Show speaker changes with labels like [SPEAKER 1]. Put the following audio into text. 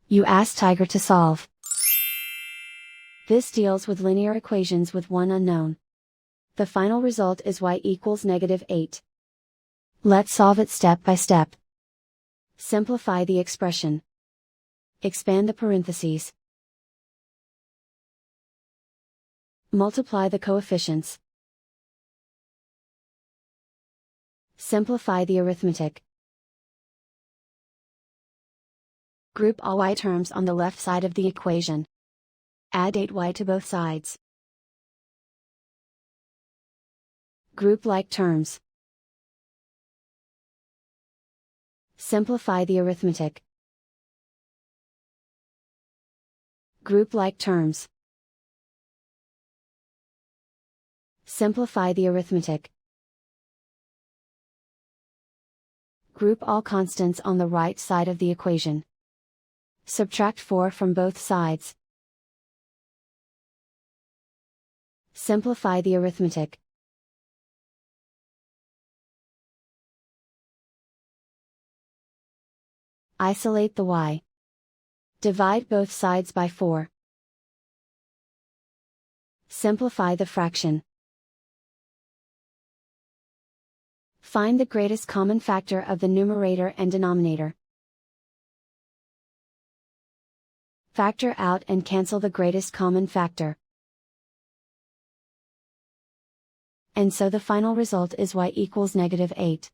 [SPEAKER 1] You ask Tiger to solve. This deals with linear equations with one unknown. The final result is y equals -8. Let's solve it step by step. Simplify the expression. Expand the parentheses. Multiply the coefficients. Simplify the arithmetic. Group all y terms on the left side of the equation. Add 8y to both sides. Group like terms. Simplify the arithmetic. Group like terms. Simplify the arithmetic. Group all constants on the right side of the equation. Subtract 4 from both sides. Simplify the arithmetic. Isolate the y. Divide both sides by 4. Simplify the fraction. Find the greatest common factor of the numerator and denominator. Factor out and cancel the greatest common factor. And so the final result is y equals -8.